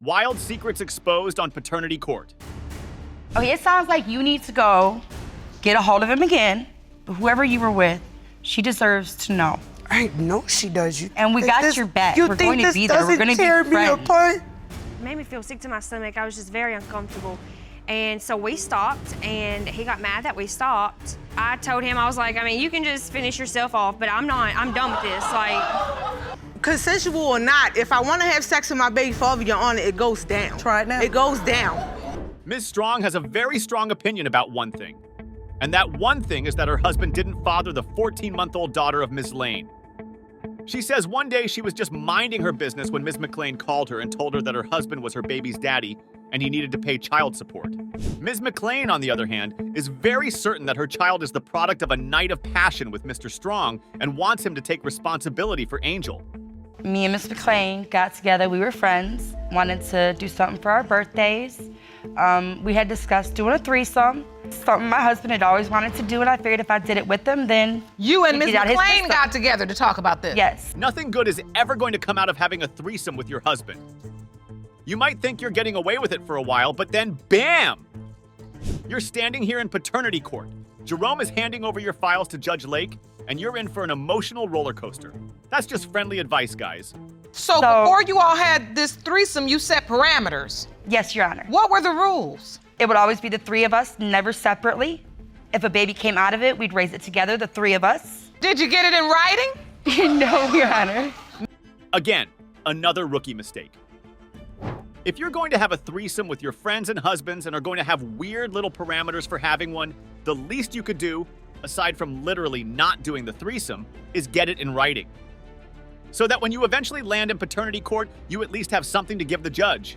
Wild secrets exposed on paternity court. Okay, it sounds like you need to go get a hold of him again. But whoever you were with, she deserves to know. I know she does. And we got your back. You We're think going to this be there. We're doesn't going to tear be me friends. apart? It made me feel sick to my stomach. I was just very uncomfortable. And so we stopped, and he got mad that we stopped. I told him, I was like, I mean, you can just finish yourself off, but I'm done with this. Like, Consensual or not, if I want to have sex with my baby father, Your Honor, it goes down. Try it now. It goes down. Ms. Strong has a very strong opinion about one thing. And that one thing is that her husband didn't father the 14-month-old daughter of Ms. Lane. She says one day she was just minding her business when Ms. McLean called her and told her that her husband was her baby's daddy and he needed to pay child support. Ms. McLean, on the other hand, is very certain that her child is the product of a night of passion with Mr. Strong and wants him to take responsibility for Angel. Me and Miss McLean got together. We were friends, wanted to do something for our birthdays. We had discussed doing a threesome, something my husband had always wanted to do, and I figured if I did it with him, then You and he'd Ms. get out his McLean system. got together to talk about this. Yes. Nothing good is ever going to come out of having a threesome with your husband. You might think you're getting away with it for a while, but then BAM! You're standing here in paternity court. Jerome is handing over your files to Judge Lake, and you're in for an emotional roller coaster. That's just friendly advice, guys. So before you all had this threesome, you set parameters. Yes, Your Honor. What were the rules? It would always be the three of us, never separately. If a baby came out of it, we'd raise it together, the three of us. Did you get it in writing? No, Your Honor. Again, another rookie mistake. If you're going to have a threesome with your friends and husbands and are going to have weird little parameters for having one, the least you could do, aside from literally not doing the threesome, is get it in writing. So that when you eventually land in paternity court, you at least have something to give the judge.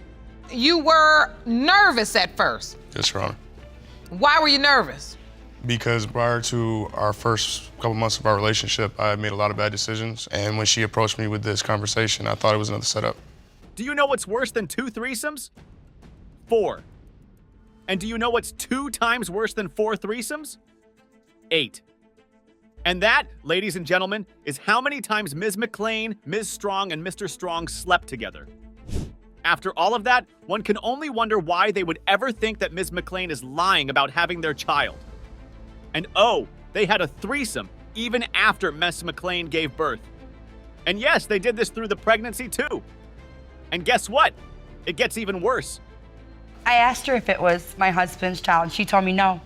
You were nervous at first. Yes, Your Honor. Why were you nervous? Because prior to our first couple months of our relationship, I made a lot of bad decisions. And when she approached me with this conversation, I thought it was another setup. Do you know what's worse than 2 threesomes? 4. And do you know what's 2 times worse than 4 threesomes? 8. And that, ladies and gentlemen, is how many times Ms. McLean, Ms. Strong, and Mr. Strong slept together. After all of that, one can only wonder why they would ever think that Ms. McLean is lying about having their child. And oh, they had a threesome even after Ms. McLean gave birth. And yes, they did this through the pregnancy too. And guess what? It gets even worse. I asked her if it was my husband's child, and she told me no.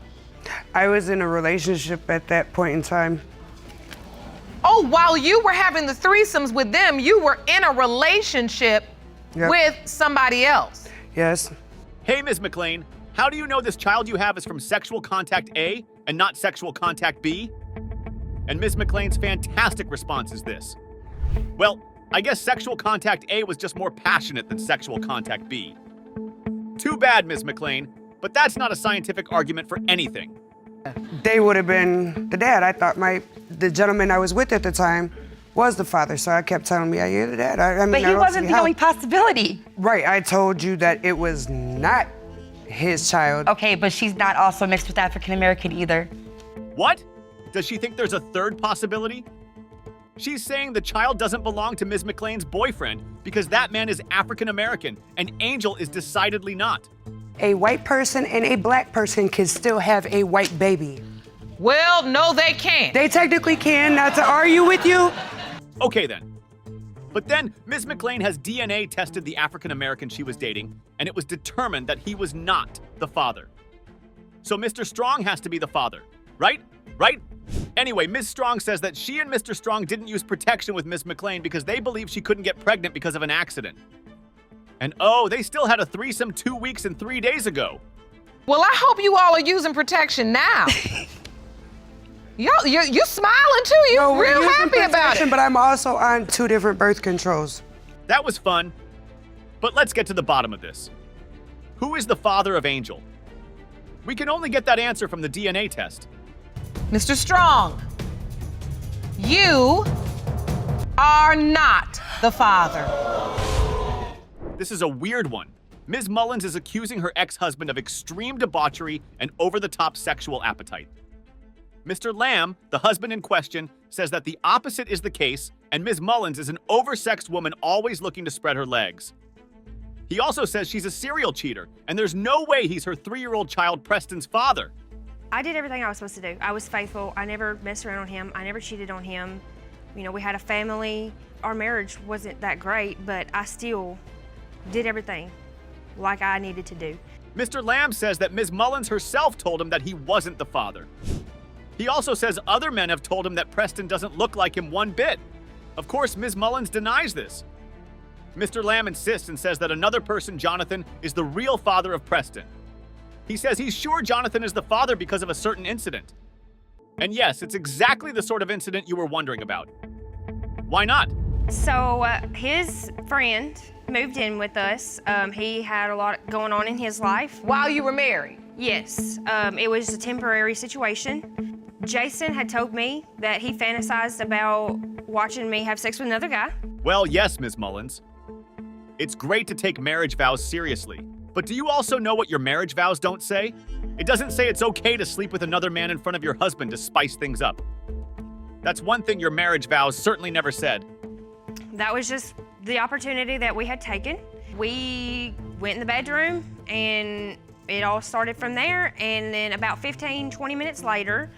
I was in a relationship at that point in time. Oh, while you were having the threesomes with them, you were in a relationship Yep. with somebody else. Yes. Hey, Ms. McLean, how do you know this child you have is from sexual contact A and not sexual contact B? And Ms. McLean's fantastic response is this. Well, I guess sexual contact A was just more passionate than sexual contact B. Too bad, Ms. McLean, but that's not a scientific argument for anything. They would have been the dad. I thought the gentleman I was with at the time was the father, so I kept telling me, yeah, you're the dad. I mean, But he I don't wasn't see the how. only possibility. Right, I told you that it was not his child. Okay, but she's not also mixed with African American either. What? Does she think there's a third possibility? She's saying the child doesn't belong to Ms. McLean's boyfriend because that man is African American and Angel is decidedly not. A white person and a black person can still have a white baby. Well, no, they can't. They technically can, not to argue with you. Okay then. But then Ms. McLean has DNA tested the African American she was dating, and it was determined that he was not the father. So Mr. Strong has to be the father, right? Right? Anyway, Ms. Strong says that she and Mr. Strong didn't use protection with Ms. McLean because they believe she couldn't get pregnant because of an accident. And oh, they still had a threesome 2 weeks and 3 days ago. Well, I hope you all are using protection now. You smiling too. You're No, we're real using happy about protection, it. But I'm also on 2 different birth controls. That was fun. But let's get to the bottom of this. Who is the father of Angel? We can only get that answer from the DNA test. Mr. Strong, you are not the father. This is a weird one. Ms. Mullins is accusing her ex-husband of extreme debauchery and over-the-top sexual appetite. Mr. Lamb, the husband in question, says that the opposite is the case and Ms. Mullins is an oversexed woman always looking to spread her legs. He also says she's a serial cheater, and there's no way he's her 3-year-old child Preston's father. I did everything I was supposed to do. I was faithful. I never messed around on him. I never cheated on him. You know, we had a family. Our marriage wasn't that great, but I still did everything like I needed to do. Mr. Lamb says that Ms. Mullins herself told him that he wasn't the father. He also says other men have told him that Preston doesn't look like him one bit. Of course, Ms. Mullins denies this. Mr. Lamb insists and says that another person, Jonathan, is the real father of Preston. He says he's sure Jonathan is the father because of a certain incident. And yes, it's exactly the sort of incident you were wondering about. Why not? So his friend moved in with us. He had a lot going on in his life. While you were married? Yes, it was a temporary situation. Jason had told me that he fantasized about watching me have sex with another guy. Well, yes, Ms. Mullins. It's great to take marriage vows seriously. But do you also know what your marriage vows don't say? It doesn't say it's okay to sleep with another man in front of your husband to spice things up. That's one thing your marriage vows certainly never said. That was just the opportunity that we had taken. We went in the bedroom and it all started from there. And then about 15, 20 minutes later,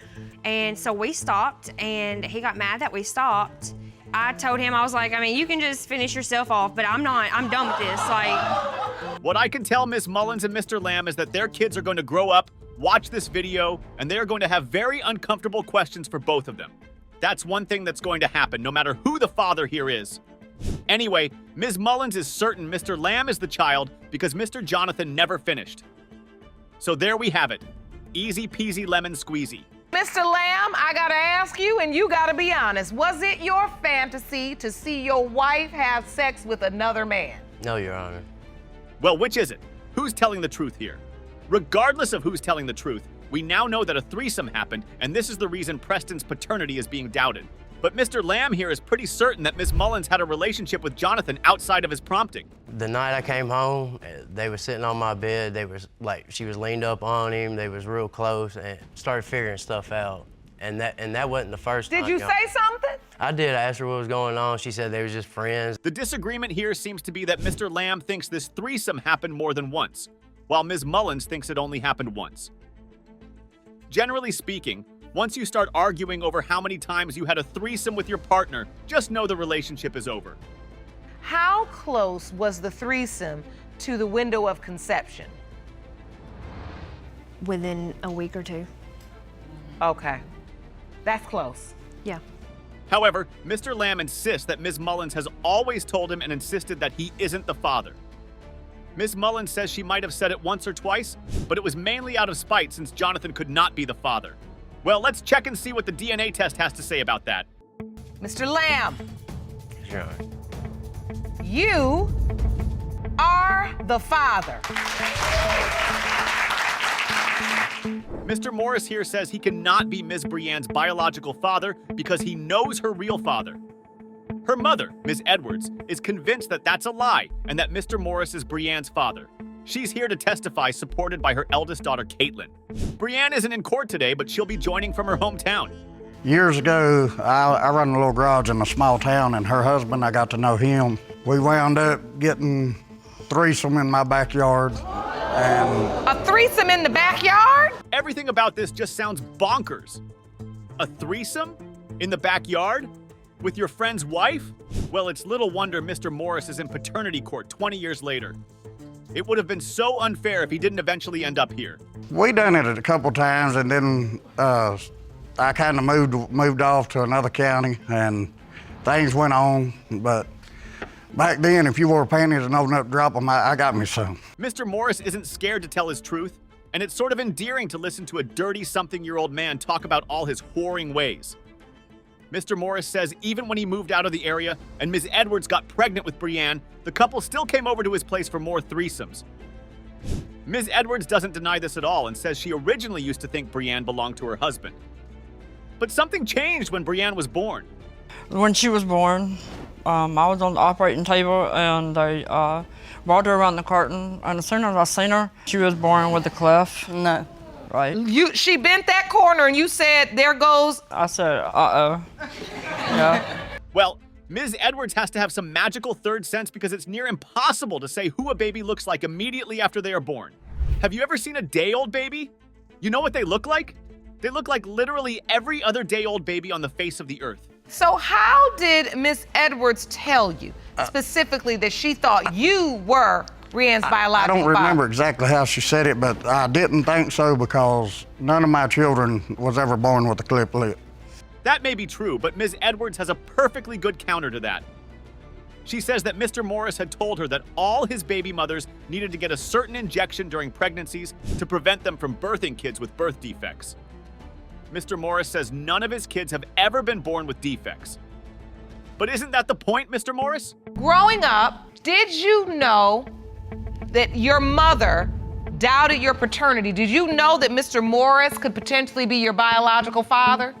and so we stopped and he got mad that we stopped. I told him, I was like, I mean, you can just finish yourself off, but I'm done with this. Like, what I can tell Ms. Mullins and Mr. Lamb is that their kids are going to grow up, watch this video, and they are going to have very uncomfortable questions for both of them. That's one thing that's going to happen, no matter who the father here is. Anyway, Ms. Mullins is certain Mr. Lamb is the child because Mr. Jonathan never finished. So there we have it. Easy peasy lemon squeezy. Mr. Lamb, I gotta ask you, and you gotta be honest. Was it your fantasy to see your wife have sex with another man? No, Your Honor. Well, which is it? Who's telling the truth here? Regardless of who's telling the truth, we now know that a threesome happened, and this is the reason Preston's paternity is being doubted. But Mr. Lamb here is pretty certain that Ms. Mullins had a relationship with Jonathan outside of his prompting. The night I came home, they were sitting on my bed. They was like, she was leaned up on him. They was real close and started figuring stuff out. And that wasn't the first time. Did you say something? I did. I asked her what was going on. She said they was just friends. The disagreement here seems to be that Mr. Lamb thinks this threesome happened more than once, while Ms. Mullins thinks it only happened once. Generally speaking, once you start arguing over how many times you had a threesome with your partner, just know the relationship is over. How close was the threesome to the window of conception? within a week or two. Okay. That's close. Yeah. However, Mr. Lamb insists that Ms. Mullins has always told him and insisted that he isn't the father. Ms. Mullins says she might have said it once or twice, but it was mainly out of spite since Jonathan could not be the father. Well, let's check and see what the DNA test has to say about that. Mr. Lamb, Sure. you are the father. Mr. Morris here says he cannot be Ms. Brianne's biological father because he knows her real father. Her mother, Ms. Edwards, is convinced that that's a lie and that Mr. Morris is Brianne's father. She's here to testify, supported by her eldest daughter, Caitlin. Brianne isn't in court today, but she'll be joining from her hometown. Years ago, I run a little garage in a small town, and her husband, I got to know him. We wound up getting threesome in my backyard. And A threesome in the backyard? Everything about this just sounds bonkers. A threesome? In the backyard? With your friend's wife? Well, it's little wonder Mr. Morris is in paternity court 20 years later. It would have been so unfair if he didn't eventually end up here. we done it a couple times, and then I kind of moved off to another county, and things went on. But back then, if you wore panties and opened up, drop them, I got me some. Mr. Morris isn't scared to tell his truth, and it's sort of endearing to listen to a dirty something-year-old man talk about all his whoring ways. Mr. Morris says even when he moved out of the area and Ms. Edwards got pregnant with Brianne, the couple still came over to his place for more threesomes. Ms. Edwards doesn't deny this at all and says she originally used to think Brianne belonged to her husband. But something changed when Brianne was born. When she was born, I was on the operating table and they brought her around the curtain, and as soon as I seen her, she was born with a cleft. No. Right? She bent that corner and you said, there goes. I said, uh-oh. Yeah. Well, Ms. Edwards has to have some magical third sense because it's near impossible to say who a baby looks like immediately after they are born. Have you ever seen a day-old baby? You know what they look like? They look like literally every other day-old baby on the face of the earth. So how did Miss Edwards tell you specifically that she thought you were Brianne's biological I don't father? remember exactly how she said it, but I didn't think so because none of my children was ever born with a clip lip. That may be true, but Ms. Edwards has a perfectly good counter to that. She says that Mr. Morris had told her that all his baby mothers needed to get a certain injection during pregnancies to prevent them from birthing kids with birth defects. Mr. Morris says none of his kids have ever been born with defects. But isn't that the point, Mr. Morris? Growing up, did you know that your mother doubted your paternity? Did you know that Mr. Morris could potentially be your biological father?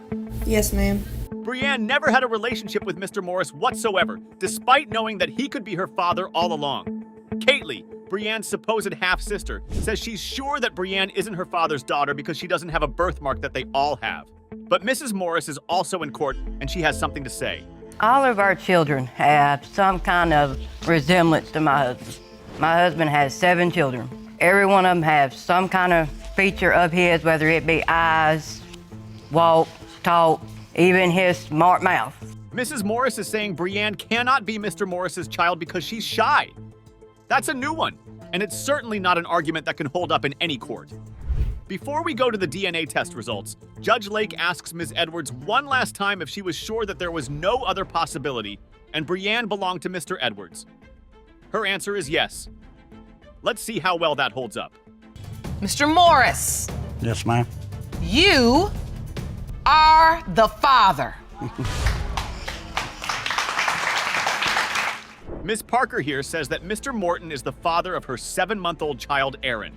Yes, ma'am. Brianne never had a relationship with Mr. Morris whatsoever, despite knowing that he could be her father all along. Kaylee, Brianne's supposed half-sister, says she's sure that Brianne isn't her father's daughter because she doesn't have a birthmark that they all have. But Mrs. Morris is also in court, and she has something to say. All of our children have some kind of resemblance to my husband. My husband has 7 children. Every one of them has some kind of feature of his, whether it be eyes, walk, talk, even his smart mouth. Mrs. Morris is saying Brianne cannot be Mr. Morris's child because she's shy. That's a new one, and it's certainly not an argument that can hold up in any court. Before we go to the DNA test results, Judge Lake asks Ms. Edwards one last time if she was sure that there was no other possibility and Brianne belonged to Mr. Edwards. Her answer is yes. Let's see how well that holds up. Mr. Morris, Yes, ma'am. you are the father. Ms. Parker here says that Mr. Morton is the father of her 7-month-old child, Aaron.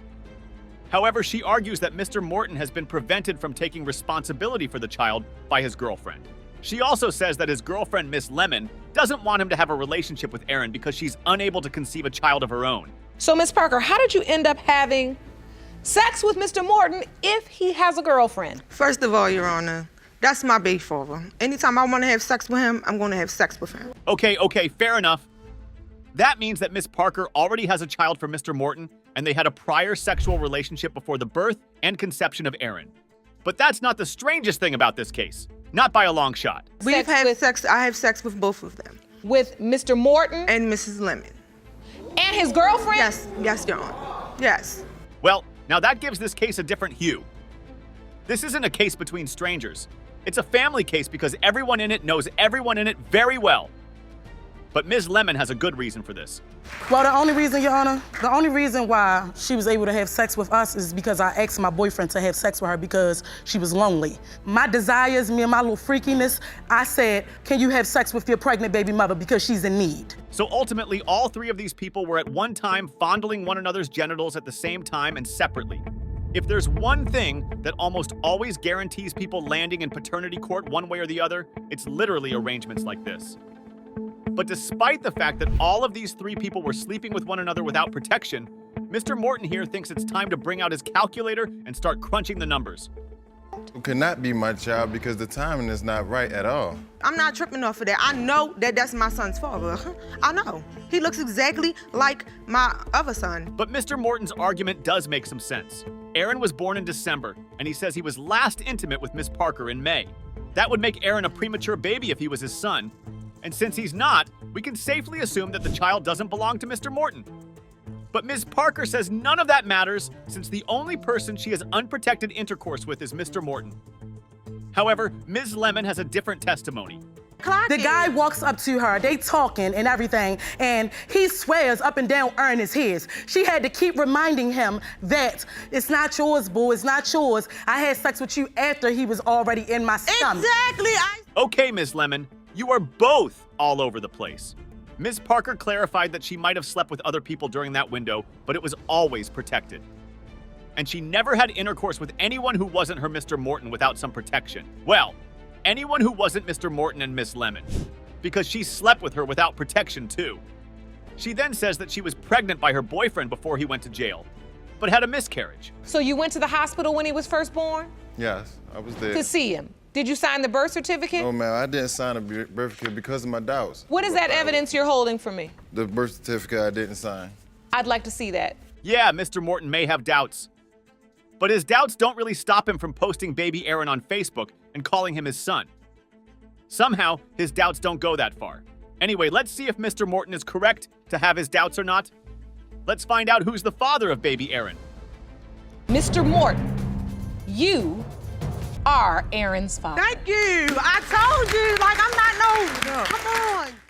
However, she argues that Mr. Morton has been prevented from taking responsibility for the child by his girlfriend. She also says that his girlfriend, Miss Lemon, doesn't want him to have a relationship with Aaron because she's unable to conceive a child of her own. So, Miss Parker, how did you end up having sex with Mr. Morton if he has a girlfriend? First of all, Your Honor, that's my baby father. Anytime I want to have sex with him, I'm going to have sex with him. Okay, fair enough. That means that Miss Parker already has a child for Mr. Morton, and they had a prior sexual relationship before the birth and conception of Aaron. But that's not the strangest thing about this case. Not by a long shot. We've had sex. I have sex with both of them. With Mr. Morton And Mrs. Lemon. and his girlfriend? Yes, Your Honor. Yes. Well, now that gives this case a different hue. This isn't a case between strangers. It's a family case because everyone in it knows everyone in it very well. But Ms. Lemon has a good reason for this. Well, the only reason, Your Honor, the only reason why she was able to have sex with us is because I asked my boyfriend to have sex with her because she was lonely. My desires, me and my little freakiness, I said, can you have sex with your pregnant baby mother because she's in need? So ultimately, all 3 of these people were at one time fondling one another's genitals at the same time and separately. If there's one thing that almost always guarantees people landing in paternity court one way or the other, it's literally arrangements like this. But despite the fact that all of these 3 people were sleeping with one another without protection, Mr. Morton here thinks it's time to bring out his calculator and start crunching the numbers. It could not be my child because the timing is not right at all. I'm not tripping off of that. I know that that's my son's father. I know. He looks exactly like my other son. But Mr. Morton's argument does make some sense. Aaron was born in December, and he says he was last intimate with Miss Parker in May. That would make Aaron a premature baby if he was his son. And since he's not, we can safely assume that the child doesn't belong to Mr. Morton. But Ms. Parker says none of that matters since the only person she has unprotected intercourse with is Mr. Morton. However, Ms. Lemon has a different testimony. The guy walks up to her, they talking and everything, and he swears up and down Aaron is his. She had to keep reminding him that it's not yours, boo, it's not yours. I had sex with you after he was already in my stomach. Exactly. Okay, Ms. Lemon, you are both all over the place. Ms. Parker clarified that she might have slept with other people during that window, but it was always protected. And she never had intercourse with anyone who wasn't her Mr. Morton without some protection. Well, anyone who wasn't Mr. Morton and Miss Lemon, because she slept with her without protection too. She then says that she was pregnant by her boyfriend before he went to jail, but had a miscarriage. So you went to the hospital when he was first born Yes, I was there. to see him. Did you sign the birth certificate? No, ma'am, I didn't sign a birth certificate because of my doubts. What is that evidence you're holding for me? The birth certificate I didn't sign. I'd like to see that. Yeah, Mr. Morton may have doubts. But his doubts don't really stop him from posting baby Aaron on Facebook and calling him his son. Somehow, his doubts don't go that far. Anyway, let's see if Mr. Morton is correct to have his doubts or not. Let's find out who's the father of baby Aaron. Mr. Morton, you are Aaron's father. Thank you. I told you, like, I'm not no, come on.